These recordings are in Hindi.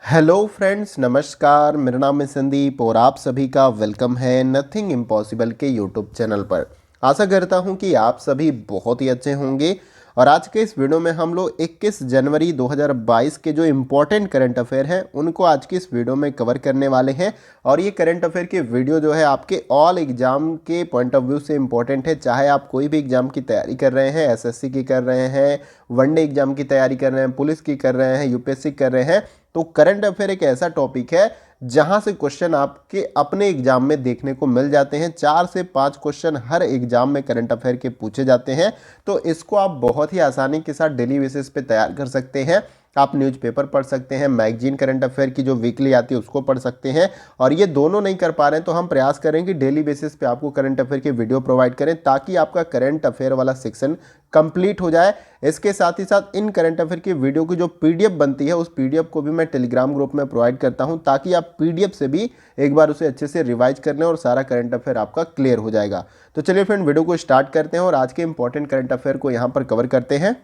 हेलो फ्रेंड्स, नमस्कार। मेरा नाम है संदीप और आप सभी का वेलकम है नथिंग इम्पॉसिबल के यूट्यूब चैनल पर। आशा करता हूं कि आप सभी बहुत ही अच्छे होंगे। और आज के इस वीडियो में हम लोग 21 जनवरी 2022 के जो इम्पोर्टेंट करंट अफेयर हैं उनको आज की इस वीडियो में कवर करने वाले हैं। और ये करंट अफेयर के वीडियो जो है आपके ऑल एग्जाम के पॉइंट ऑफ व्यू से इम्पोर्टेंट है। चाहे आप कोई भी एग्जाम की तैयारी कर रहे हैं, एसएससी की कर रहे हैं, वनडे एग्जाम की तैयारी कर रहे हैं, पुलिस की कर रहे हैं, यूपीएससी कर रहे हैं, तो करंट अफेयर एक ऐसा टॉपिक है जहां से क्वेश्चन आपके अपने एग्जाम में देखने को मिल जाते हैं। 4 से 5 क्वेश्चन हर एग्जाम में करंट अफेयर के पूछे जाते हैं। तो इसको आप बहुत ही आसानी के साथ डेली बेसिस पे तैयार कर सकते हैं। आप न्यूज़पेपर पढ़ सकते हैं, मैगजीन करंट अफेयर की जो वीकली आती है उसको पढ़ सकते हैं। और ये दोनों नहीं कर पा रहे हैं तो हम प्रयास करेंगे डेली बेसिस पे आपको करंट अफेयर की वीडियो प्रोवाइड करें ताकि आपका करंट अफेयर वाला सेक्शन कंप्लीट हो जाए। इसके साथ ही साथ इन करंट अफेयर की वीडियो की जो पीडीएफ बनती है उस पीडीएफ को भी मैं टेलीग्राम ग्रुप में प्रोवाइड करता हूं ताकि आप पीडीएफ से भी एक बार उसे अच्छे से रिवाइज कर लें और सारा करंट अफेयर आपका क्लियर हो जाएगा। तो चलिए फ्रेंड, वीडियो को स्टार्ट करते हैं और आज के इंपॉर्टेंट करंट अफेयर को यहाँ पर कवर करते हैं।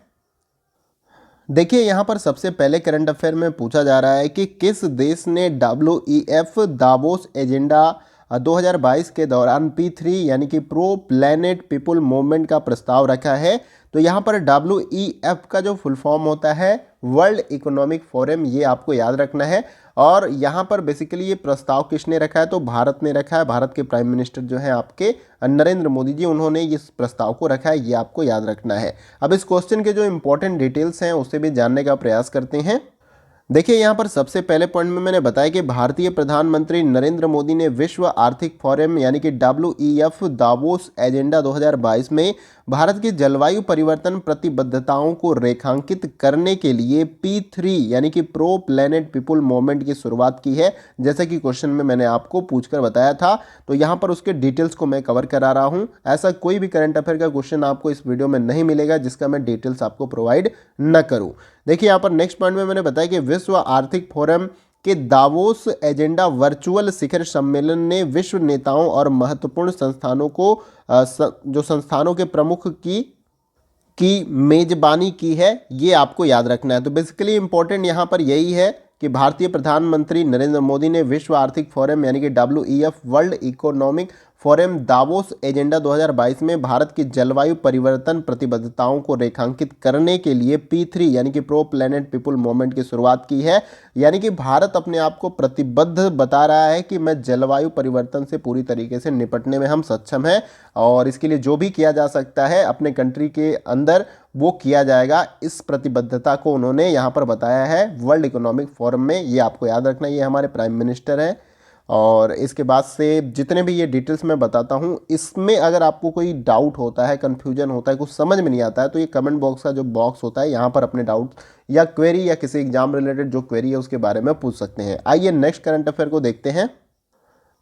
देखिए, यहाँ पर सबसे पहले करंट अफेयर में पूछा जा रहा है कि किस देश ने WEF दावोस एजेंडा 2022 के दौरान P3 यानी कि प्रो प्लैनेट पीपुल मूवमेंट का प्रस्ताव रखा है। तो यहाँ पर WEF का जो फुल फॉर्म होता है वर्ल्ड इकोनॉमिक फोरम, ये आपको याद रखना है। और यहाँ पर बेसिकली ये प्रस्ताव किसने रखा है, तो भारत ने रखा है। भारत के प्राइम मिनिस्टर जो हैं आपके नरेंद्र मोदी जी, उन्होंने इस प्रस्ताव को रखा है, ये आपको याद रखना है। अब इस क्वेश्चन के जो इंपॉर्टेंट डिटेल्स हैं उसे भी जानने का प्रयास करते हैं। देखिए, यहाँ पर सबसे पहले पॉइंट में मैंने बताया कि भारतीय प्रधानमंत्री नरेंद्र मोदी ने विश्व आर्थिक फोरम यानी कि WEF दावोस एजेंडा 2022 में भारत की जलवायु परिवर्तन प्रतिबद्धताओं को रेखांकित करने के लिए P3 यानी कि प्रो प्लैनेट पीपुल मूवमेंट की शुरुआत की है। जैसे कि क्वेश्चन में मैंने आपको पूछकर बताया था, तो यहाँ पर उसके डिटेल्स को मैं कवर करा रहा हूँ। ऐसा कोई भी करंट अफेयर का क्वेश्चन आपको इस वीडियो में नहीं मिलेगा जिसका मैं डिटेल्स आपको प्रोवाइड न करूँ। देखिए, यहाँ पर नेक्स्ट पॉइंट में मैंने बताया कि विश्व आर्थिक फोरम के दावोस एजेंडा वर्चुअल शिखर सम्मेलन ने विश्व नेताओं और महत्वपूर्ण संस्थानों को जो संस्थानों के प्रमुख की मेजबानी की है, ये आपको याद रखना है। तो बेसिकली इंपॉर्टेंट यहाँ पर यही है कि भारतीय प्रधानमंत्री नरेंद्र मोदी ने विश्व आर्थिक फोरम यानी कि WEF world economic forum Davos agenda 2022 में भारत की जलवायु परिवर्तन प्रतिबद्धताओं को रेखांकित करने के लिए P3 यानी कि प्रो प्लैनेट पीपुल मूवमेंट की शुरुआत की है। यानी कि भारत अपने आप को प्रतिबद्ध बता रहा है कि मैं जलवायु परिवर्तन से पूरी तरीके से निपटने में हम सक्षम हैं और इसके लिए जो भी किया जा सकता है अपने कंट्री के अंदर वो किया जाएगा। इस प्रतिबद्धता को उन्होंने यहाँ पर बताया है वर्ल्ड इकोनॉमिक फोरम में। ये आपको याद रखना, ये हमारे प्राइम मिनिस्टर हैं। और इसके बाद से जितने भी ये डिटेल्स मैं बताता हूँ, इसमें अगर आपको कोई डाउट होता है, कन्फ्यूजन होता है, कुछ समझ में नहीं आता है, तो ये कमेंट बॉक्स का जो बॉक्स होता है यहाँ पर अपने डाउट या क्वेरी या किसी एग्जाम रिलेटेड जो क्वेरी है उसके बारे में पूछ सकते हैं। आइए नेक्स्ट करंट अफेयर को देखते हैं।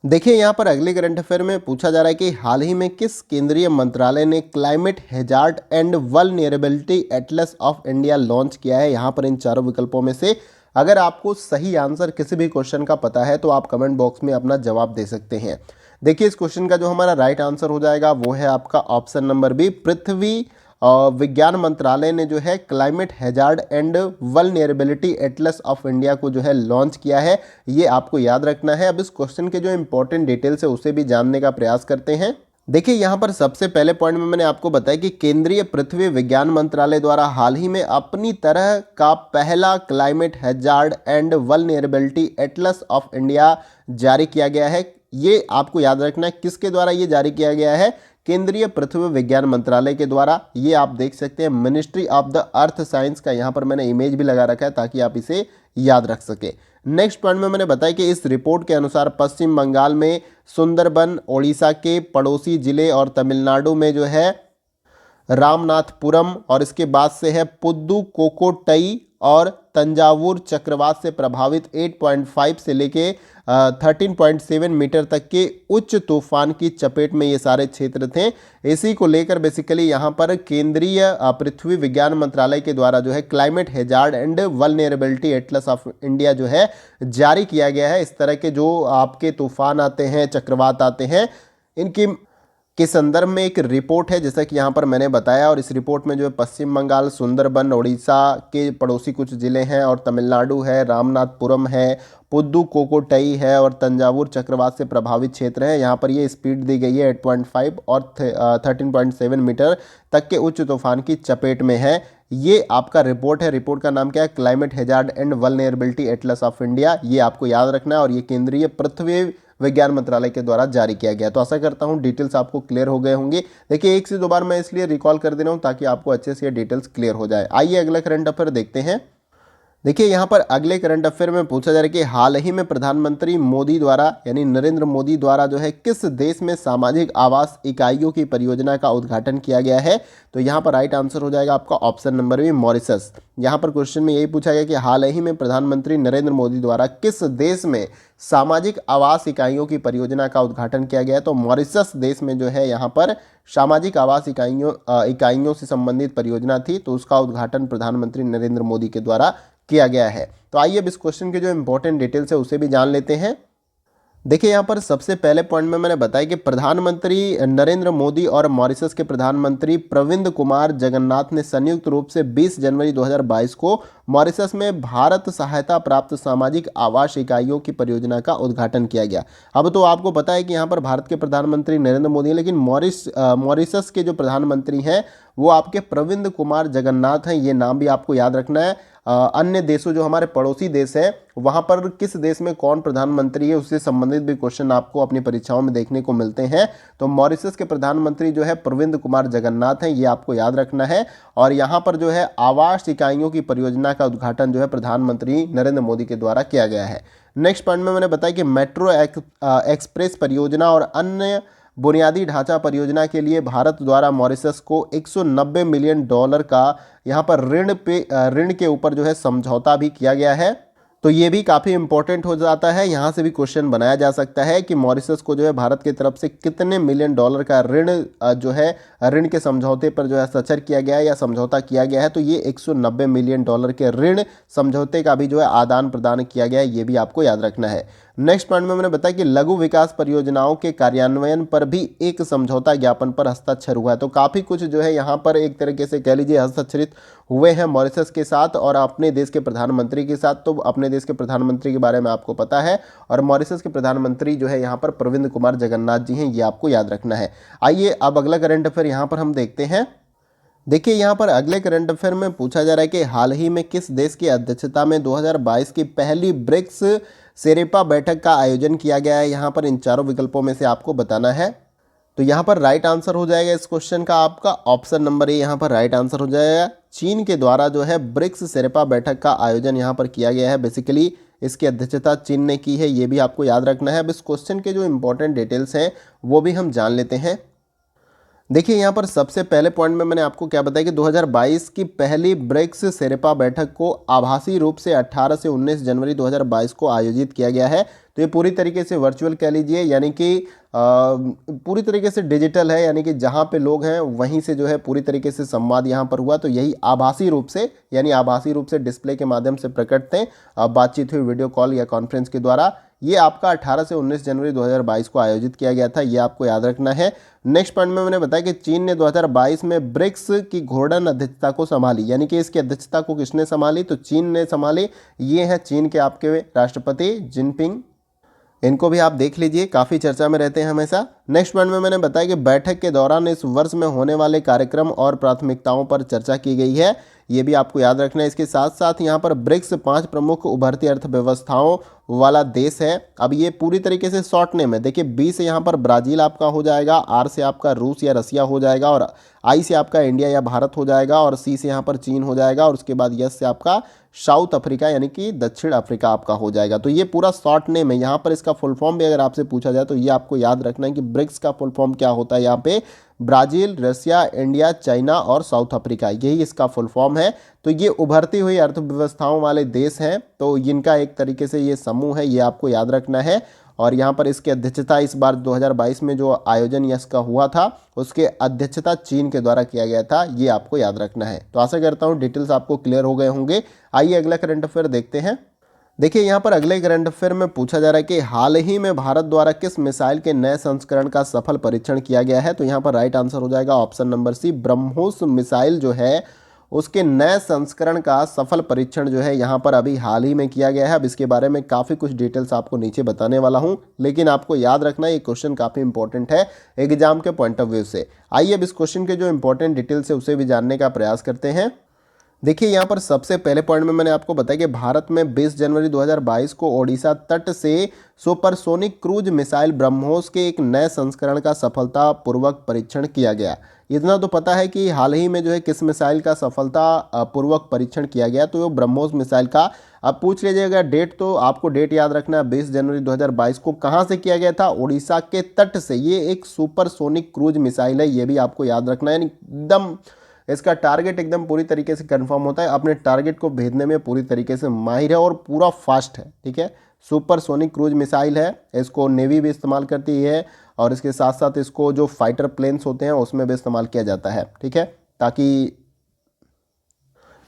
देखिए, यहाँ पर अगले करंट अफेयर में पूछा जा रहा है कि हाल ही में किस केंद्रीय मंत्रालय ने climate hazard and vulnerability Atlas of India launch किया है। यहाँ पर इन चारों विकल्पों में से अगर आपको सही आंसर किसी भी क्वेश्चन का पता है तो आप कमेंट बॉक्स में अपना जवाब दे सकते हैं। देखिए, इस क्वेश्चन का जो हमारा राइट आंसर हो जाएगा वो है आपका ऑप्शन नंबर बी। पृथ्वी विज्ञान मंत्रालय ने जो है climate hazard and vulnerability Atlas of India को जो है लॉन्च किया है, ये आपको याद रखना है। अब इस क्वेश्चन के जो इंपॉर्टेंट डिटेल्स है उसे भी जानने का प्रयास करते हैं। देखिए, यहाँ पर सबसे पहले पॉइंट में मैंने आपको बताया कि केंद्रीय पृथ्वी विज्ञान मंत्रालय द्वारा हाल ही में अपनी तरह का पहला climate hazard and vulnerability Atlas of India जारी किया गया है। ये आपको याद रखना है, किसके द्वारा ये जारी किया गया है, केंद्रीय पृथ्वी विज्ञान मंत्रालय के द्वारा। ये आप देख सकते हैं ministry of the earth science का, यहाँ पर मैंने इमेज भी लगा रखा है ताकि आप इसे याद रख सके। नेक्स्ट पॉइंट में मैंने बताया कि इस रिपोर्ट के अनुसार पश्चिम बंगाल में सुंदरबन, ओडिशा के पड़ोसी जिले और तमिलनाडु में जो है रामनाथपुरम और इसके बाद से है पुदुकोट्टई और तंजावुर चक्रवात से प्रभावित 8.5 से लेके 13.7 मीटर तक के उच्च तूफान की चपेट में ये सारे क्षेत्र थे। इसी को लेकर बेसिकली यहाँ पर केंद्रीय पृथ्वी विज्ञान मंत्रालय के द्वारा जो है climate hazard and vulnerability Atlas of India जो है जारी किया गया है। इस तरह के जो आपके तूफान आते हैं, चक्रवात आते हैं, इनकी के संदर्भ में एक रिपोर्ट है, जैसा कि यहाँ पर मैंने बताया। और इस रिपोर्ट में जो है पश्चिम बंगाल, सुंदरबन, उड़ीसा के पड़ोसी कुछ ज़िले हैं, और तमिलनाडु है, रामनाथपुरम है, पुदुकोट्टई है, और तंजावुर चक्रवात से प्रभावित क्षेत्र है। यहाँ पर ये स्पीड दी गई है 8.5 और 13.7 मीटर तक के उच्च तूफान की चपेट में है। ये आपका रिपोर्ट है। रिपोर्ट का नाम क्या है? Climate hazard and vulnerability Atlas of India. ये आपको याद रखना है, और ये केंद्रीय पृथ्वी विज्ञान मंत्रालय के द्वारा जारी किया गया। तो आशा करता हूं डिटेल्स आपको क्लियर हो गए होंगे। देखिए, एक से दो बार मैं इसलिए रिकॉल कर दे रहा हूं ताकि आपको अच्छे से ये डिटेल्स क्लियर हो जाए। आइए अगला करंट अफेयर देखते हैं। देखिए, यहाँ पर अगले करंट अफेयर में पूछा जा रहा है कि हाल ही में प्रधानमंत्री मोदी द्वारा, यानी नरेंद्र मोदी द्वारा जो है, किस देश में सामाजिक आवास इकाइयों की परियोजना का उद्घाटन किया गया है? तो यहाँ पर राइट आंसर हो जाएगा आपका ऑप्शन नंबर बी, मॉरिशस। यहाँ पर क्वेश्चन में यही पूछा गया कि हाल ही में प्रधानमंत्री नरेंद्र मोदी द्वारा किस देश में सामाजिक आवास इकाइयों की परियोजना का उद्घाटन किया गया है? तो मॉरिशस देश में जो है यहाँ पर सामाजिक आवास इकाइयों से संबंधित परियोजना थी, तो उसका उद्घाटन प्रधानमंत्री नरेंद्र मोदी के द्वारा किया गया है। तो आइए अब इस क्वेश्चन के जो इंपॉर्टेंट डिटेल्स है उसे भी जान लेते हैं। देखिए, यहाँ पर सबसे पहले पॉइंट में मैंने बताया कि प्रधानमंत्री नरेंद्र मोदी और मॉरिशस के प्रधानमंत्री प्रविंद कुमार जगन्नाथ ने संयुक्त रूप से 20 जनवरी 2022 को मॉरिशस में भारत सहायता प्राप्त सामाजिक आवास इकाइयों की परियोजना का उद्घाटन किया गया। अब तो आपको पता है कि यहाँ पर भारत के प्रधानमंत्री नरेंद्र मोदी हैं, लेकिन मॉरिशस के जो प्रधानमंत्री हैं वो आपके प्रविंद कुमार जगन्नाथ हैं। ये नाम भी आपको याद रखना है। अन्य देशों, जो हमारे पड़ोसी देश हैं, वहाँ पर किस देश में कौन प्रधानमंत्री है उससे संबंधित भी क्वेश्चन आपको अपनी परीक्षाओं में देखने को मिलते हैं। तो मॉरिशस के प्रधानमंत्री जो है प्रविंद कुमार जगन्नाथ हैं, ये आपको याद रखना है। और यहाँ पर जो है आवास इकाइयों की परियोजना का उद्घाटन जो है प्रधानमंत्री नरेंद्र मोदी के द्वारा किया गया है। नेक्स्ट पॉइंट में मैंने बताया कि मेट्रो एक्सप्रेस परियोजना और अन्य बुनियादी ढांचा परियोजना के लिए भारत द्वारा मॉरिशस को 190 मिलियन डॉलर का यहाँ पर ऋण के ऊपर जो है समझौता भी किया गया है। तो ये भी काफ़ी इंपॉर्टेंट हो जाता है। यहाँ से भी क्वेश्चन बनाया जा सकता है कि मॉरिशस को जो है भारत की तरफ से कितने मिलियन डॉलर का जो है ऋण के समझौते पर जो है हस्ताक्षर किया गया है या समझौता किया गया है। तो ये 190 मिलियन डॉलर के ऋण समझौते का भी जो है आदान प्रदान किया गया है, ये भी आपको याद रखना है। नेक्स्ट पॉइंट में मैंने बताया कि लघु विकास परियोजनाओं के कार्यान्वयन पर भी एक समझौता ज्ञापन पर हस्ताक्षर हुआ है। तो काफ़ी कुछ जो है यहाँ पर एक तरीके से कह लीजिए हस्ताक्षरित हुए हैं मॉरिशस के साथ और अपने देश के प्रधानमंत्री के साथ। तो अपने देश के प्रधानमंत्री के बारे में आपको पता है, और मॉरिशस के प्रधानमंत्री जो है यहाँ पर प्रविंद कुमार जगन्नाथ जी हैं, ये आपको याद रखना है। आइए अब अगला करंट अफेयर यहाँ पर हम देखते हैं। देखिए, यहाँ पर अगले करंट अफेयर में पूछा जा रहा है कि हाल ही में किस देश की अध्यक्षता में 2022 की पहली ब्रिक्स शेरेपा बैठक का आयोजन किया गया है? यहाँ पर इन चारों विकल्पों में से आपको बताना है। तो यहाँ पर राइट आंसर हो जाएगा इस क्वेश्चन का आपका ऑप्शन नंबर ए, यहाँ पर राइट आंसर हो जाएगा। चीन के द्वारा जो है ब्रिक्स शेरेपा बैठक का आयोजन यहाँ पर किया गया है। बेसिकली इसकी अध्यक्षता चीन ने की है, ये भी आपको याद रखना है। अब इस क्वेश्चन के जो इंपॉर्टेंट डिटेल्स हैं वो भी हम जान लेते हैं। देखिए, यहाँ पर सबसे पहले पॉइंट में मैंने आपको क्या बताया कि 2022 की पहली ब्रिक्स शेरेपा बैठक को आभासी रूप से 18 से 19 जनवरी 2022 को आयोजित किया गया है। तो ये पूरी तरीके से वर्चुअल कह लीजिए, यानी कि पूरी तरीके से डिजिटल है, यानी कि जहाँ पे लोग हैं वहीं से जो है पूरी तरीके से संवाद यहाँ पर हुआ। तो यही आभासी रूप से, यानी आभासी रूप से डिस्प्ले के माध्यम से प्रकट थे, बातचीत हुई वीडियो कॉल या कॉन्फ्रेंस के द्वारा। ये आपका 18 से 19 जनवरी 2022 को आयोजित किया गया था, ये आपको याद रखना है। नेक्स्ट पॉइंट में मैंने बताया कि चीन ने 2022 में ब्रिक्स की घूर्णन अध्यक्षता को संभाली, यानी कि इसकी अध्यक्षता को किसने संभाली? तो चीन ने संभाली। ये हैं चीन के आपके राष्ट्रपति जिनपिंग, इनको भी आप देख लीजिए, काफ़ी चर्चा में रहते हैं हमेशा। नेक्स्ट पॉइंट में मैंने बताया कि बैठक के दौरान इस वर्ष में होने वाले कार्यक्रम और प्राथमिकताओं पर चर्चा की गई है, ये भी आपको याद रखना है। इसके साथ साथ यहाँ पर ब्रिक्स 5 प्रमुख उभरती अर्थव्यवस्थाओं वाला देश है। अब ये पूरी तरीके से शॉर्ट नेम है। देखिए, बी से यहाँ पर ब्राज़ील आपका हो जाएगा, आर से आपका रूस या रसिया हो जाएगा, और आई से आपका इंडिया या भारत हो जाएगा, और सी से यहाँ पर चीन हो जाएगा, और उसके बाद यस से आपका साउथ अफ्रीका यानी कि दक्षिण अफ्रीका आपका हो जाएगा। तो ये पूरा शॉर्ट नेम है। यहाँ पर इसका फुल फॉर्म भी अगर आपसे पूछा जाए तो ये आपको याद रखना है कि ब्रिक्स का फुल फॉर्म क्या होता है। यहाँ पे ब्राज़ील, रसिया, इंडिया, चाइना और साउथ अफ्रीका, यही इसका फुल फॉर्म है। तो ये उभरती हुई अर्थव्यवस्थाओं वाले देश हैं, तो इनका एक तरीके से ये समूह है, ये आपको याद रखना है। और यहाँ पर इसकी अध्यक्षता इस बार 2022 में जो आयोजन इसका हुआ था उसके अध्यक्षता चीन के द्वारा किया गया था, ये आपको याद रखना है। तो आशा करता हूँ डिटेल्स आपको क्लियर हो गए होंगे। आइए अगला करंट अफेयर देखते हैं। देखिए यहाँ पर अगले करंट अफेयर में पूछा जा रहा है कि हाल ही में भारत द्वारा किस मिसाइल के नए संस्करण का सफल परीक्षण किया गया है। तो यहाँ पर राइट आंसर हो जाएगा option number C, BrahMos missile जो है उसके नए संस्करण का सफल परीक्षण जो है यहाँ पर अभी हाल ही में किया गया है। अब इसके बारे में काफ़ी कुछ डिटेल्स आपको नीचे बताने वाला हूँ, लेकिन आपको याद रखना ये क्वेश्चन काफ़ी इंपॉर्टेंट है एग्जाम के पॉइंट ऑफ व्यू से। आइए अब इस क्वेश्चन के जो इंपॉर्टेंट डिटेल्स है उसे भी जानने का प्रयास करते हैं। देखिए यहाँ पर सबसे पहले पॉइंट में मैंने आपको बताया कि भारत में 20 जनवरी 2022 को ओडिशा तट से सुपरसोनिक क्रूज मिसाइल ब्रह्मोस के एक नए संस्करण का सफलतापूर्वक परीक्षण किया गया। इतना तो पता है कि हाल ही में जो है किस मिसाइल का सफलता पूर्वक परीक्षण किया गया, तो वो ब्रह्मोस मिसाइल का। अब पूछ लीजिएगा डेट, तो आपको डेट याद रखना है 20 जनवरी 2022 को कहाँ से किया गया था, ओडिशा के तट से। ये एक सुपरसोनिक क्रूज मिसाइल है, ये भी आपको याद रखना है। यानी एकदम इसका टारगेट एकदम पूरी तरीके से कंफर्म होता है, अपने टारगेट को भेजने में पूरी तरीके से माहिर है और पूरा फास्ट है। ठीक है, सुपरसोनिक क्रूज मिसाइल है, इसको नेवी भी इस्तेमाल करती है और इसके साथ साथ इसको जो फाइटर प्लेन्स होते हैं उसमें भी इस्तेमाल किया जाता है। ठीक है, ताकि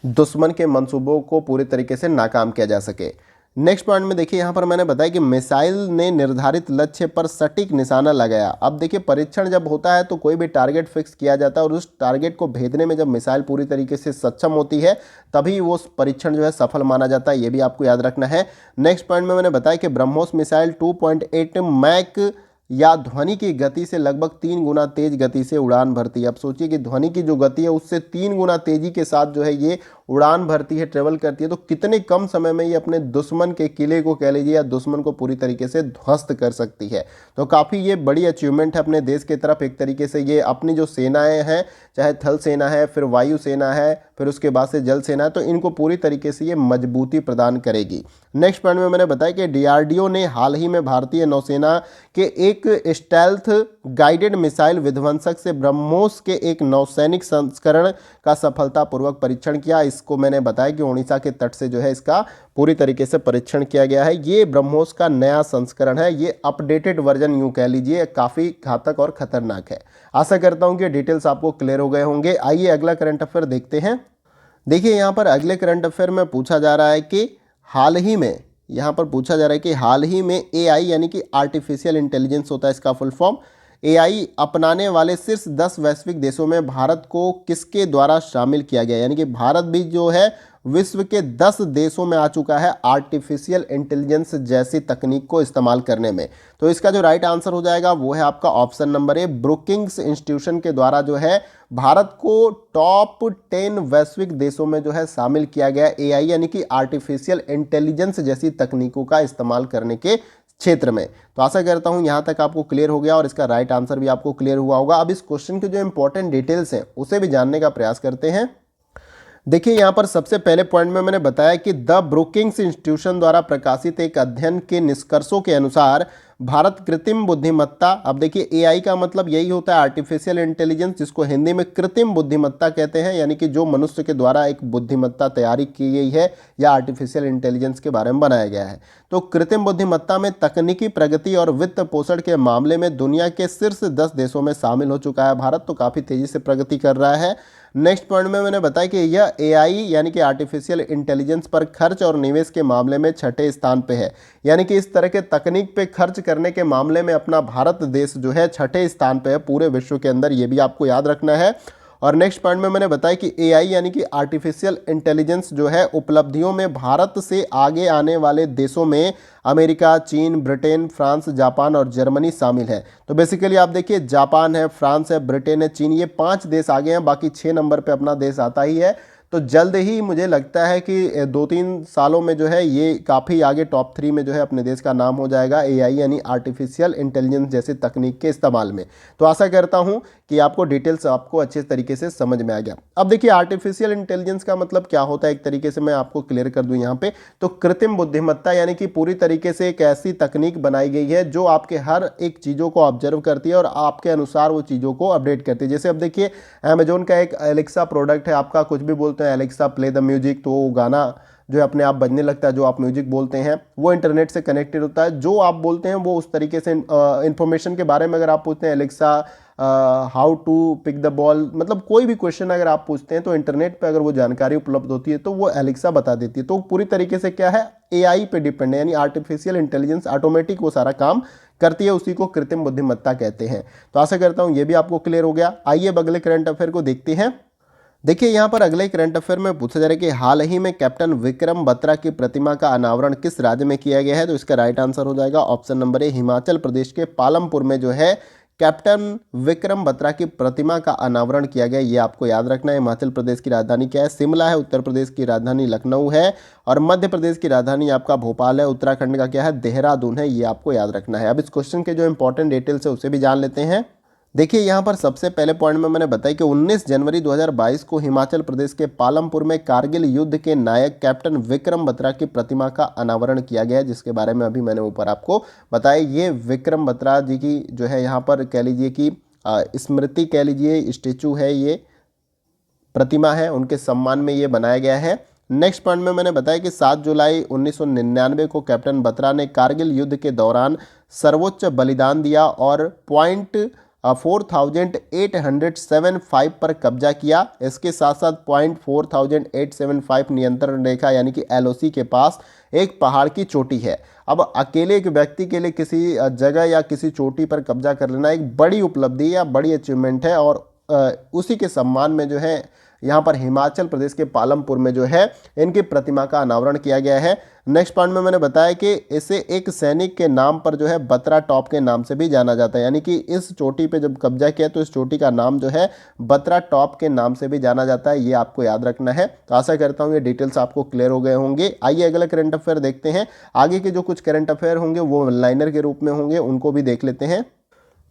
दुश्मन के मंसूबों को पूरी तरीके से नाकाम किया जा सके। नेक्स्ट पॉइंट में देखिए यहाँ पर मैंने बताया कि मिसाइल ने निर्धारित लक्ष्य पर सटीक निशाना लगाया। अब देखिए परीक्षण जब होता है तो कोई भी टारगेट फिक्स किया जाता है और उस टारगेट को भेदने में जब मिसाइल पूरी तरीके से सक्षम होती है तभी वो परीक्षण जो है सफल माना जाता है, ये भी आपको याद रखना है। नेक्स्ट पॉइंट में मैंने बताया कि ब्रह्मोस मिसाइल 2.8 मैक या ध्वनि की गति से लगभग 3 गुना तेज गति से उड़ान भरती है। अब सोचिए कि ध्वनि की जो गति है उससे 3 गुना तेजी के साथ जो है ये उड़ान भरती है, ट्रेवल करती है, तो कितने कम समय में ये अपने दुश्मन के किले को कह लीजिए या दुश्मन को पूरी तरीके से ध्वस्त कर सकती है। तो काफ़ी ये बड़ी अचीवमेंट है अपने देश की तरफ। एक तरीके से ये अपनी जो सेनाएं हैं, चाहे थल सेना है, फिर वायु सेना है, फिर उसके बाद से जल सेना है, तो इनको पूरी तरीके से ये मजबूती प्रदान करेगी। नेक्स्ट पॉइंट में मैंने बताया कि डीआरडीओ ने हाल ही में भारतीय नौसेना के एक स्टेल्थ गाइडेड मिसाइल विध्वंसक से ब्रह्मोस के एक नौसैनिक संस्करण का सफलतापूर्वक परीक्षण किया। इसको मैंने बताया कि ओडिशा के तट से जो है इसका पूरी तरीके से परीक्षण किया गया है। ये ब्रह्मोस का नया संस्करण है, ये अपडेटेड वर्जन यूं कह लीजिए, काफ़ी घातक और खतरनाक है। आशा करता हूं कि डिटेल्स आपको क्लियर हो गए होंगे। आइए अगला करंट अफेयर देखते हैं। देखिए यहाँ पर अगले करंट अफेयर में पूछा जा रहा है कि हाल ही में, यहाँ पर पूछा जा रहा है कि हाल ही में एआई यानी कि आर्टिफिशियल इंटेलिजेंस होता है इसका फुल फॉर्म, एआई अपनाने वाले शीर्ष 10 वैश्विक देशों में भारत को किसके द्वारा शामिल किया गया। यानी कि भारत भी जो है विश्व के 10 देशों में आ चुका है आर्टिफिशियल इंटेलिजेंस जैसी तकनीक को इस्तेमाल करने में। तो इसका जो राइट आंसर हो जाएगा वो है आपका option number A, Brookings institution के द्वारा जो है भारत को टॉप 10 वैश्विक देशों में जो है शामिल किया गया एआई यानी कि आर्टिफिशियल इंटेलिजेंस जैसी तकनीकों का इस्तेमाल करने के क्षेत्र में। तो आशा करता हूं यहां तक आपको क्लियर हो गया और इसका राइट आंसर भी आपको क्लियर हुआ होगा। अब इस क्वेश्चन के जो इंपॉर्टेंट डिटेल्स हैं उसे भी जानने का प्रयास करते हैं। देखिए यहाँ पर सबसे पहले पॉइंट में मैंने बताया कि द ब्रुकिंग्स इंस्टीट्यूशन द्वारा प्रकाशित एक अध्ययन के निष्कर्षों के अनुसार भारत कृत्रिम बुद्धिमत्ता, अब देखिए एआई का मतलब यही होता है आर्टिफिशियल इंटेलिजेंस, जिसको हिंदी में कृत्रिम बुद्धिमत्ता कहते हैं, यानी कि जो मनुष्य के द्वारा एक बुद्धिमत्ता तैयारी की गई है या आर्टिफिशियल इंटेलिजेंस के बारे में बनाया गया है। तो कृत्रिम बुद्धिमत्ता में तकनीकी प्रगति और वित्त पोषण के मामले में दुनिया के शीर्ष 10 देशों में शामिल हो चुका है भारत, तो काफ़ी तेज़ी से प्रगति कर रहा है। नेक्स्ट पॉइंट में मैंने बताया कि यह एआई यानी कि आर्टिफिशियल इंटेलिजेंस पर खर्च और निवेश के मामले में छठे स्थान पे है। यानी कि इस तरह के तकनीक पे खर्च करने के मामले में अपना भारत देश जो है छठे स्थान पे है पूरे विश्व के अंदर, ये भी आपको याद रखना है। और नेक्स्ट पॉइंट में मैंने बताया कि एआई यानी कि आर्टिफिशियल इंटेलिजेंस जो है उपलब्धियों में भारत से आगे आने वाले देशों में अमेरिका, चीन, ब्रिटेन, फ्रांस, जापान और जर्मनी शामिल है। तो बेसिकली आप देखिए जापान है, फ्रांस है, ब्रिटेन है, चीन, ये 5 देश आगे हैं, बाकी 6 नंबर पे अपना देश आता ही है। तो जल्द ही मुझे लगता है कि 2-3 सालों में जो है ये काफ़ी आगे टॉप 3 में जो है अपने देश का नाम हो जाएगा एआई यानी आर्टिफिशियल इंटेलिजेंस जैसे तकनीक के इस्तेमाल में। तो आशा करता हूं कि आपको डिटेल्स आपको अच्छे तरीके से समझ में आ गया। अब देखिए आर्टिफिशियल इंटेलिजेंस का मतलब क्या होता है, एक तरीके से मैं आपको क्लियर कर दूं यहाँ पे। तो कृत्रिम बुद्धिमत्ता यानी कि पूरी तरीके से एक ऐसी तकनीक बनाई गई है जो आपके हर एक चीज़ों को ऑब्जर्व करती है और आपके अनुसार वो चीज़ों को अपडेट करती है। जैसे अब देखिए अमेजोन का एक एलेक्सा प्रोडक्ट है, आपका कुछ भी बोलते हैं एलेक्सा प्ले द म्यूजिक, तो वो गाना जो है अपने आप बजने लगता है, जो आप म्यूजिक बोलते हैं वो इंटरनेट से कनेक्टेड होता है। जो आप बोलते हैं वो उस तरीके से इंफॉर्मेशन के बारे में अगर आप पूछते हैं Alexa how to pick the ball, मतलब कोई भी क्वेश्चन अगर आप पूछते हैं तो इंटरनेट पे अगर वो जानकारी उपलब्ध होती है तो वो एलेक्सा बता देती है। तो पूरी तरीके से क्या है, एआई पे डिपेंड है, यानी आर्टिफिशियल इंटेलिजेंस, ऑटोमेटिक वो सारा काम करती है, उसी को कृत्रिम बुद्धिमत्ता कहते हैं। तो आशा करता हूं ये भी आपको क्लियर हो गया। आइए अब अगले करंट अफेयर को देखते हैं। देखिए यहाँ पर अगले करंट अफेयर में पूछा जा रहा है कि हाल ही में कैप्टन विक्रम बत्रा की प्रतिमा का अनावरण किस राज्य में किया गया है। तो इसका राइट आंसर हो जाएगा option number A, Himachal Pradesh के पालमपुर में जो है कैप्टन विक्रम बत्रा की प्रतिमा का अनावरण किया गया। ये आपको याद रखना है। हिमाचल प्रदेश की राजधानी क्या है, शिमला है। उत्तर प्रदेश की राजधानी लखनऊ है। और मध्य प्रदेश की राजधानी आपका भोपाल है। उत्तराखंड का क्या है, देहरादून है। ये आपको याद रखना है। अब इस क्वेश्चन के जो इंपॉर्टेंट डिटेल्स है उसे भी जान लेते हैं। देखिए यहाँ पर सबसे पहले पॉइंट में मैंने बताया कि 19 जनवरी 2022 को हिमाचल प्रदेश के पालमपुर में कारगिल युद्ध के नायक कैप्टन विक्रम बत्रा की प्रतिमा का अनावरण किया गया, जिसके बारे में अभी मैंने ऊपर आपको बताया। ये विक्रम बत्रा जी की जो है यहाँ पर कह लीजिए कि स्मृति कह लीजिए, स्टेचू है, ये प्रतिमा है, उनके सम्मान में ये बनाया गया है। नेक्स्ट पॉइंट में मैंने बताया कि 7 जुलाई 1999 को कैप्टन बत्रा ने कारगिल युद्ध के दौरान सर्वोच्च बलिदान दिया और पॉइंट 4875 पर कब्जा किया। इसके साथ साथ पॉइंट 4875 नियंत्रण रेखा यानी कि एलओसी के पास एक पहाड़ की चोटी है। अब अकेले एक व्यक्ति के लिए किसी जगह या किसी चोटी पर कब्जा कर लेना एक बड़ी उपलब्धि या बड़ी अचीवमेंट है, और उसी के सम्मान में जो है यहाँ पर हिमाचल प्रदेश के पालमपुर में जो है इनकी प्रतिमा का अनावरण किया गया है। नेक्स्ट पॉइंट में मैंने बताया कि इसे एक सैनिक के नाम पर जो है बत्रा टॉप के नाम से भी जाना जाता है, यानी कि इस चोटी पे जब कब्जा किया तो इस चोटी का नाम जो है बत्रा टॉप के नाम से भी जाना जाता है। ये आपको याद रखना है। तो आशा करता हूँ ये डिटेल्स आपको क्लियर हो गए होंगे। आइए अगला करंट अफेयर देखते हैं। आगे के जो कुछ करंट अफेयर होंगे वो वन लाइनर के रूप में होंगे, उनको भी देख लेते हैं।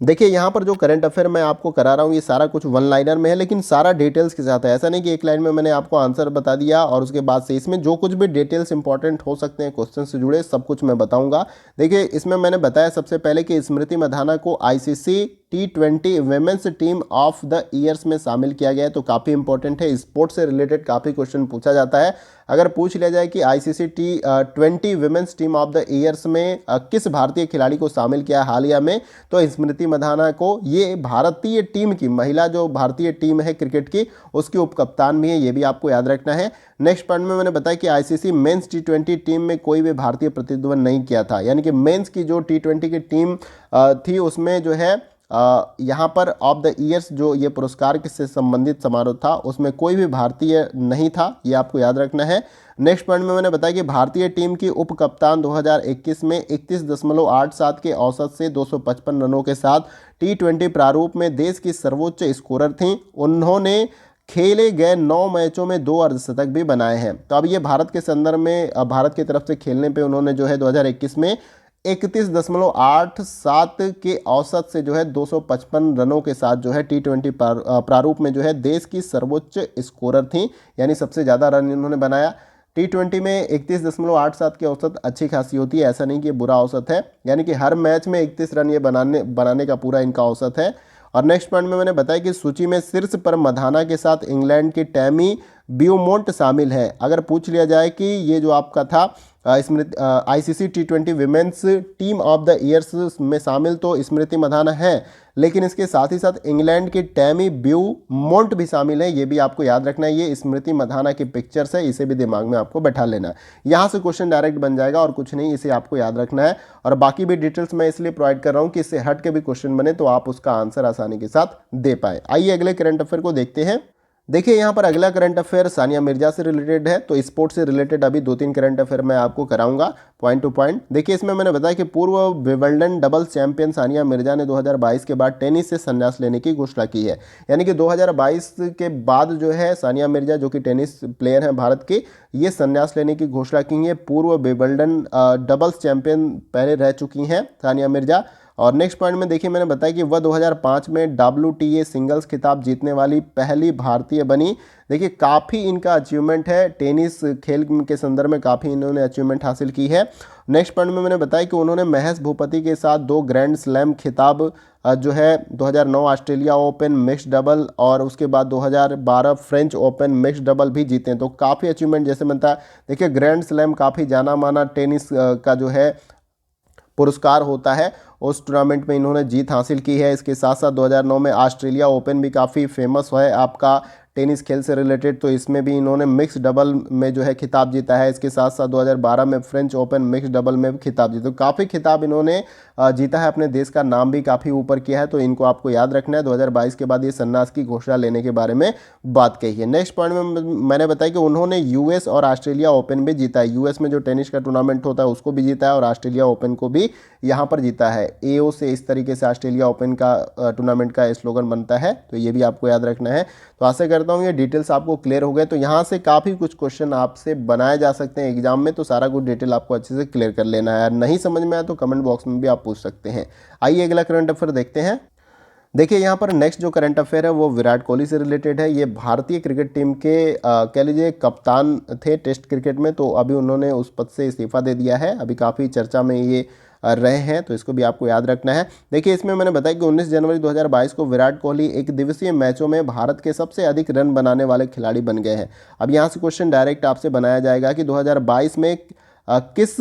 देखिए यहाँ पर जो करंट अफेयर मैं आपको करा रहा हूँ ये सारा कुछ वन लाइनर में है, लेकिन सारा डिटेल्स के साथ है। ऐसा नहीं कि एक लाइन में मैंने आपको आंसर बता दिया और उसके बाद से इसमें जो कुछ भी डिटेल्स इंपॉर्टेंट हो सकते हैं क्वेश्चन से जुड़े सब कुछ मैं बताऊंगा। देखिए इसमें मैंने बताया सबसे पहले कि स्मृति मंधाना को ICC T20 women's team of the years में शामिल किया गया है। तो काफ़ी इंपॉर्टेंट है, स्पोर्ट्स से रिलेटेड काफ़ी क्वेश्चन पूछा जाता है। अगर पूछ लिया जाए कि ICC T20 women's team of the years में किस भारतीय खिलाड़ी को शामिल किया हालिया में, तो स्मृति मंधाना को, ये भारतीय टीम की, महिला जो भारतीय टीम है क्रिकेट की उसकी उपकप्तान भी है, ये भी आपको याद रखना है। नेक्स्ट पॉइंट में मैंने बताया कि आईसीसी मेंस T20 टीम में कोई भी भारतीय प्रतिनिधित्व नहीं किया था, यानी कि मेंस की जो T20 की टीम थी उसमें जो है यहाँ पर ऑफ द ईयर्स जो ये पुरस्कार से संबंधित समारोह था उसमें कोई भी भारतीय नहीं था, ये आपको याद रखना है। नेक्स्ट पॉइंट में मैंने बताया कि भारतीय टीम की उप कप्तान 2021 में 31.87 के औसत से 255 रनों के साथ T20 प्रारूप में देश की सर्वोच्च स्कोरर थीं। उन्होंने खेले गए 9 मैचों में 2 अर्धशतक भी बनाए हैं। तो अब ये भारत के संदर्भ में भारत की तरफ से खेलने पे उन्होंने जो है 2021 में 31.87 के औसत से जो है 255 रनों के साथ जो है T20 प्रारूप में जो है देश की सर्वोच्च स्कोरर थी, यानी सबसे ज़्यादा रन इन्होंने बनाया। T20 में 31.87 की औसत अच्छी खासी होती है, ऐसा नहीं कि बुरा औसत है, यानी कि हर मैच में 31 रन ये बनाने का पूरा इनका औसत है। और नेक्स्ट पॉइंट में मैंने बताया कि सूची में शीर्ष पर मंधाना के साथ इंग्लैंड की टैमी ब्यूमोंट शामिल है। अगर पूछ लिया जाए कि ये जो आपका था Smriti ICC T20 women's team of the years में शामिल तो स्मृति मंधाना है, लेकिन इसके साथ ही साथ इंग्लैंड की टैमी ब्यूमोंट भी शामिल है, ये भी आपको याद रखना है। ये स्मृति मंधाना की पिक्चर्स है, इसे भी दिमाग में आपको बैठा लेना। यहाँ से क्वेश्चन डायरेक्ट बन जाएगा और कुछ नहीं, इसे आपको याद रखना है। और बाकी भी डिटेल्स मैं इसलिए प्रोवाइड कर रहा हूँ कि इससे हट के भी क्वेश्चन बने तो आप उसका आंसर आसानी के साथ दे पाए। आइए अगले करंट अफेयर को देखते हैं। देखिए यहाँ पर अगला करंट अफेयर सानिया मिर्जा से रिलेटेड है, तो स्पोर्ट्स से रिलेटेड अभी 2-3 करंट अफेयर मैं आपको कराऊंगा पॉइंट टू पॉइंट। देखिए इसमें मैंने बताया कि पूर्व Wimbledon doubles champion Sania Mirza ने 2022 के बाद टेनिस से संन्यास लेने की घोषणा की है। यानी कि 2022 के बाद जो है सानिया मिर्जा जो कि टेनिस प्लेयर हैं भारत के, ये संन्यास लेने की घोषणा की है। पूर्व विंबलडन डबल्स चैंपियन पहले रह चुकी हैं सानिया मिर्जा। और नेक्स्ट पॉइंट में देखिए मैंने बताया कि वह 2005 में WTA सिंगल्स खिताब जीतने वाली पहली भारतीय बनी। देखिए काफ़ी इनका अचीवमेंट है, टेनिस खेल के संदर्भ में काफ़ी इन्होंने अचीवमेंट हासिल की है। नेक्स्ट पॉइंट में मैंने बताया कि उन्होंने महेश भूपति के साथ 2 ग्रैंड स्लैम खिताब जो है 2009 ऑस्ट्रेलिया ओपन मिक्स डबल और उसके बाद 2012 फ्रेंच ओपन मिक्स डबल भी जीते हैं। तो काफ़ी अचीवमेंट जैसे बनता है। देखिए ग्रैंड स्लैम काफ़ी जाना माना टेनिस का जो है पुरस्कार होता है, उस टूर्नामेंट में इन्होंने जीत हासिल की है। इसके साथ साथ 2009 में ऑस्ट्रेलिया ओपन भी काफ़ी फेमस है आपका टेनिस खेल से रिलेटेड, तो इसमें भी इन्होंने मिक्स डबल में जो है खिताब जीता है। इसके साथ साथ 2012 में फ्रेंच ओपन मिक्स डबल में भी खिताब जीता, तो काफ़ी खिताब इन्होंने जीता है, अपने देश का नाम भी काफ़ी ऊपर किया है, तो इनको आपको याद रखना है। 2022 के बाद ये संन्यास की घोषणा लेने के बारे में बात कही है। नेक्स्ट पॉइंट में मैंने बताया कि उन्होंने यूएस और ऑस्ट्रेलिया ओपन भी जीता है। यूएस में जो टेनिस का टूर्नामेंट होता है उसको भी जीता है और ऑस्ट्रेलिया ओपन को भी यहाँ पर जीता है। एओ से इस तरीके से ऑस्ट्रेलिया ओपन का टूर्नामेंट का स्लोगन बनता है, तो ये भी आपको याद रखना है। तो आशा करता हूँ ये डिटेल्स आपको क्लियर हो गए। तो यहाँ से काफ़ी कुछ क्वेश्चन आपसे बनाए जा सकते हैं एग्जाम में, तो सारा कुछ डिटेल आपको अच्छे से क्लियर कर लेना है। नहीं समझ में आया तो कमेंट बॉक्स में भी आप पूछ सकते हैं। आइए अगला करंट अफेयर देखते हैं। देखिए यहाँ पर नेक्स्ट जो करंट अफेयर है वो विराट कोहली से रिलेटेड है। ये भारतीय क्रिकेट टीम के कह लीजिए कप्तान थे टेस्ट क्रिकेट में, तो अभी उन्होंने उस पद से इस्तीफा दे दिया है। अभी काफ़ी चर्चा में ये रहे हैं, तो इसको भी आपको याद रखना है। देखिए इसमें मैंने बताया कि 19 जनवरी 2022 को विराट कोहली एक दिवसीय मैचों में भारत के सबसे अधिक रन बनाने वाले खिलाड़ी बन गए हैं। अब यहाँ से क्वेश्चन डायरेक्ट आपसे बनाया जाएगा कि 2022 में किस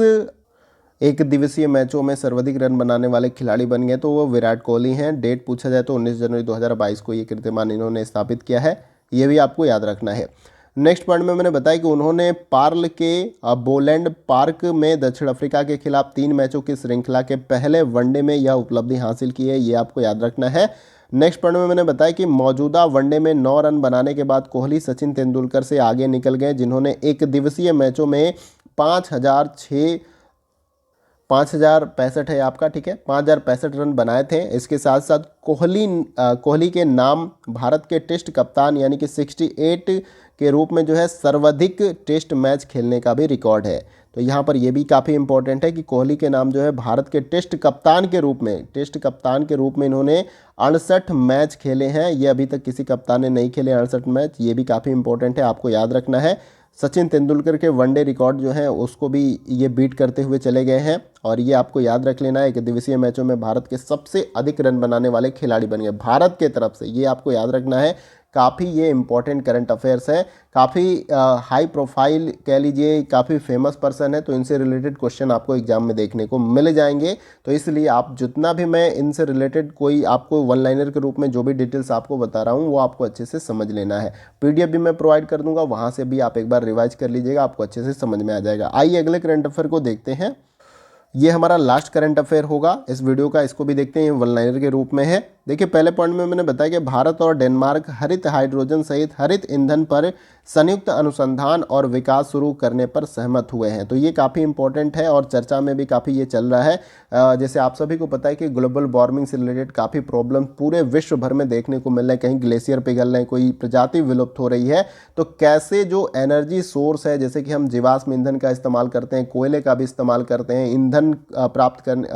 एक दिवसीय मैचों में सर्वाधिक रन बनाने वाले खिलाड़ी बन गए, तो वो विराट कोहली हैं। डेट पूछा जाए तो 19 जनवरी 2022 को ये कीर्तिमान इन्होंने स्थापित किया है, ये भी आपको याद रखना है। नेक्स्ट पॉइंट में मैंने बताया कि उन्होंने पार्ल के बोलैंड पार्क में दक्षिण अफ्रीका के खिलाफ 3 मैचों की श्रृंखला के पहले वनडे में यह उपलब्धि हासिल की है, ये आपको याद रखना है। नेक्स्ट पॉइंट में मैंने बताया कि मौजूदा वनडे में 9 रन बनाने के बाद कोहली सचिन तेंदुलकर से आगे निकल गए, जिन्होंने एक दिवसीय मैचों में 5,065 है आपका, ठीक है, 5,065 रन बनाए थे। इसके साथ साथ कोहली के नाम भारत के टेस्ट कप्तान यानी कि 68 के रूप में जो है सर्वाधिक टेस्ट मैच खेलने का भी रिकॉर्ड है। तो यहाँ पर ये भी काफ़ी इंपॉर्टेंट है कि कोहली के नाम जो है भारत के टेस्ट कप्तान के रूप में इन्होंने 68 मैच खेले हैं। ये अभी तक किसी कप्तान ने नहीं खेले 68 मैच, ये भी काफ़ी इंपॉर्टेंट है, आपको याद रखना है। सचिन तेंदुलकर के वनडे रिकॉर्ड जो है उसको भी ये बीट करते हुए चले गए हैं, और ये आपको याद रख लेना है। एक दिवसीय मैचों में भारत के सबसे अधिक रन बनाने वाले खिलाड़ी बन गए भारत के तरफ से, ये आपको याद रखना है। काफ़ी ये इंपॉर्टेंट करंट अफेयर्स है, काफ़ी हाई प्रोफाइल कह लीजिए, काफ़ी फेमस पर्सन है, तो इनसे रिलेटेड क्वेश्चन आपको एग्जाम में देखने को मिल जाएंगे। तो इसलिए आप जितना भी मैं इनसे रिलेटेड कोई आपको वन लाइनर के रूप में जो भी डिटेल्स आपको बता रहा हूँ वो आपको अच्छे से समझ लेना है। पीडीएफ भी मैं प्रोवाइड कर दूंगा, वहाँ से भी आप एक बार रिवाइज कर लीजिएगा, आपको अच्छे से समझ में आ जाएगा। आइए अगले करंट अफेयर को देखते हैं। ये हमारा लास्ट करंट अफेयर होगा इस वीडियो का, इसको भी देखते हैं, वन लाइनर के रूप में है। देखिए पहले पॉइंट में मैंने बताया कि भारत और डेनमार्क हरित हाइड्रोजन सहित हरित ईंधन पर संयुक्त अनुसंधान और विकास शुरू करने पर सहमत हुए हैं। तो ये काफ़ी इंपॉर्टेंट है और चर्चा में भी काफ़ी ये चल रहा है। जैसे आप सभी को पता है कि ग्लोबल वार्मिंग से रिलेटेड काफ़ी प्रॉब्लम पूरे विश्व भर में देखने को मिल रहे हैं, कहीं ग्लेशियर पिघल रहे हैं, कोई प्रजाति विलुप्त हो रही है। तो कैसे जो एनर्जी सोर्स है, जैसे कि हम जीवाश्म ईंधन का इस्तेमाल करते हैं, कोयले का भी इस्तेमाल करते हैं ईंधन प्राप्त करने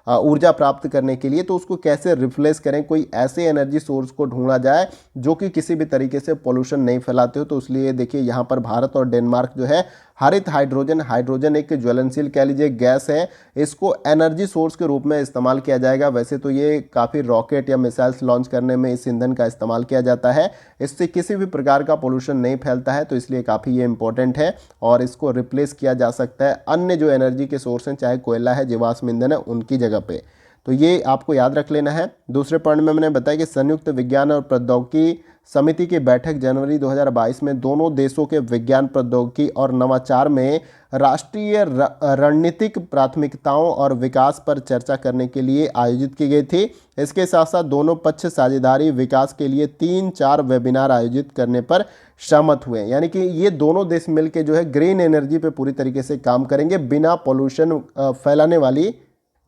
ऊर्जा प्राप्त करने के लिए, तो उसको कैसे रिप्लेस करें, कोई ऐसे एनर्जी सोर्स को ढूंढा जाए जो कि किसी भी तरीके से पोल्यूशन नहीं फैलाते हो। तो इसलिए देखिए यहाँ पर भारत और डेनमार्क जो है हरित हाइड्रोजन एक ज्वलनशील कह लीजिए गैस है, इसको एनर्जी सोर्स के रूप में इस्तेमाल किया जाएगा। वैसे तो ये काफ़ी रॉकेट या मिसाइल्स लॉन्च करने में इस ईंधन का इस्तेमाल किया जाता है, इससे किसी भी प्रकार का पोल्यूशन नहीं फैलता है, तो इसलिए काफ़ी ये इंपॉर्टेंट है और इसको रिप्लेस किया जा सकता है अन्य जो एनर्जी के सोर्स हैं, चाहे कोयला है, जीवाश्म ईंधन है, उनकी जगह पे। तो ये आपको याद रख लेना है। दूसरे पॉइंट में मैंने बताया कि संयुक्त विज्ञान और प्रौद्योगिकी समिति की बैठक जनवरी 2022 में दोनों देशों के विज्ञान प्रौद्योगिकी और नवाचार में राष्ट्रीय रणनीतिक प्राथमिकताओं और विकास पर चर्चा करने के लिए आयोजित की गई थी। इसके साथ साथ दोनों पक्ष साझेदारी विकास के लिए 3-4 वेबिनार आयोजित करने पर सहमत हुए, यानी कि ये दोनों देश मिलकर जो है ग्रीन एनर्जी पे पूरी तरीके से काम करेंगे, बिना पोल्यूशन फैलाने वाली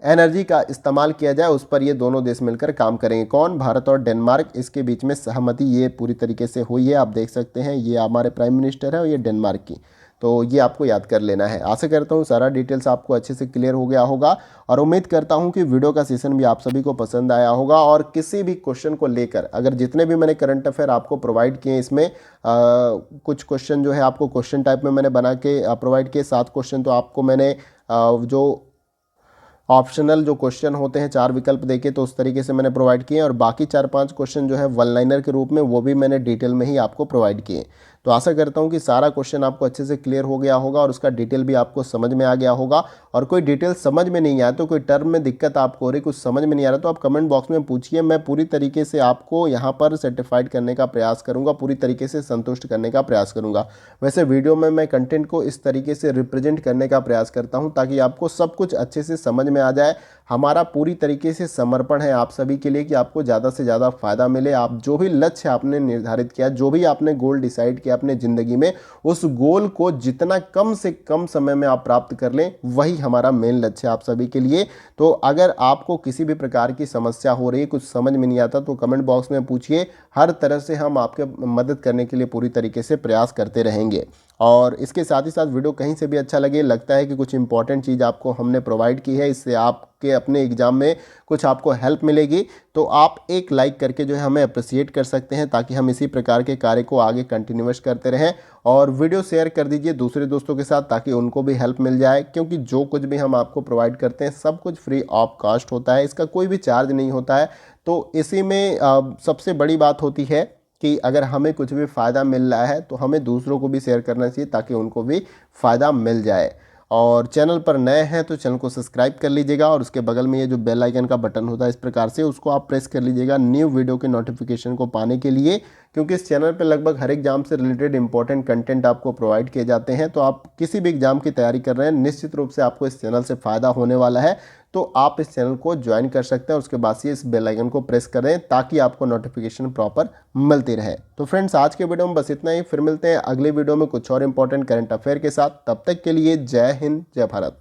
एनर्जी का इस्तेमाल किया जाए, उस पर ये दोनों देश मिलकर काम करेंगे। कौन? भारत और डेनमार्क, इसके बीच में सहमति ये पूरी तरीके से हुई है। आप देख सकते हैं ये हमारे प्राइम मिनिस्टर है और ये डेनमार्क की, तो ये आपको याद कर लेना है। आशा करता हूँ सारा डिटेल्स आपको अच्छे से क्लियर हो गया होगा और उम्मीद करता हूँ कि वीडियो का सेशन भी आप सभी को पसंद आया होगा। और किसी भी क्वेश्चन को लेकर, अगर जितने भी मैंने करंट अफेयर आपको प्रोवाइड किए, इसमें कुछ क्वेश्चन जो है आपको क्वेश्चन टाइप में मैंने बना के प्रोवाइड किए, 7 क्वेश्चन तो आपको मैंने जो ऑप्शनल जो क्वेश्चन होते हैं 4 विकल्प देके, तो उस तरीके से मैंने प्रोवाइड किए, और बाकी 4-5 क्वेश्चन जो है वन लाइनर के रूप में वो भी मैंने डिटेल में ही आपको प्रोवाइड किए। तो आशा करता हूँ कि सारा क्वेश्चन आपको अच्छे से क्लियर हो गया होगा और उसका डिटेल भी आपको समझ में आ गया होगा। और कोई डिटेल समझ में नहीं आया तो कोई टर्म में दिक्कत आपको हो रही, कुछ समझ में नहीं आ रहा, तो आप कमेंट बॉक्स में पूछिए। मैं पूरी तरीके से आपको यहाँ पर सर्टिफाइड करने का प्रयास करूँगा, पूरी तरीके से संतुष्ट करने का प्रयास करूँगा। वैसे वीडियो में मैं कंटेंट को इस तरीके से रिप्रेजेंट करने का प्रयास करता हूँ ताकि आपको सब कुछ अच्छे से समझ में आ जाए। हमारा पूरी तरीके से समर्पण है आप सभी के लिए कि आपको ज़्यादा से ज़्यादा फायदा मिले। आप जो भी लक्ष्य आपने निर्धारित किया, जो भी आपने गोल डिसाइड किया अपने ज़िंदगी में, उस गोल को जितना कम से कम समय में आप प्राप्त कर लें, वही हमारा मेन लक्ष्य है आप सभी के लिए। तो अगर आपको किसी भी प्रकार की समस्या हो रही है, कुछ समझ में नहीं आता, तो कमेंट बॉक्स में पूछिए। हर तरह से हम आपके मदद करने के लिए पूरी तरीके से प्रयास करते रहेंगे। और इसके साथ ही साथ वीडियो कहीं से भी अच्छा लगे, लगता है कि कुछ इंपॉर्टेंट चीज़ आपको हमने प्रोवाइड की है, इससे आपके अपने एग्जाम में कुछ आपको हेल्प मिलेगी, तो आप एक लाइक करके जो है हमें अप्रिसिएट कर सकते हैं ताकि हम इसी प्रकार के कार्य को आगे कंटिन्यूअस करते रहें। और वीडियो शेयर कर दीजिए दूसरे दोस्तों के साथ ताकि उनको भी हेल्प मिल जाए, क्योंकि जो कुछ भी हम आपको प्रोवाइड करते हैं सब कुछ फ्री ऑफ कॉस्ट होता है, इसका कोई भी चार्ज नहीं होता है। तो इसी में सबसे बड़ी बात होती है कि अगर हमें कुछ भी फ़ायदा मिल रहा है तो हमें दूसरों को भी शेयर करना चाहिए ताकि उनको भी फ़ायदा मिल जाए। और चैनल पर नए हैं तो चैनल को सब्सक्राइब कर लीजिएगा और उसके बगल में ये जो बेल आइकन का बटन होता है इस प्रकार से, उसको आप प्रेस कर लीजिएगा न्यू वीडियो के नोटिफिकेशन को पाने के लिए, क्योंकि इस चैनल पर लगभग हर एग्जाम से रिलेटेड इंपॉर्टेंट कंटेंट आपको प्रोवाइड किए जाते हैं। तो आप किसी भी एग्जाम की तैयारी कर रहे हैं, निश्चित रूप से आपको इस चैनल से फ़ायदा होने वाला है। तो आप इस चैनल को ज्वाइन कर सकते हैं, उसके बाद से इस बेल आइकन को प्रेस करें ताकि आपको नोटिफिकेशन प्रॉपर मिलती रहे। तो फ्रेंड्स, आज के वीडियो में बस इतना ही। फिर मिलते हैं अगले वीडियो में कुछ और इंपॉर्टेंट करंट अफेयर के साथ। तब तक के लिए जय हिंद, जय भारत।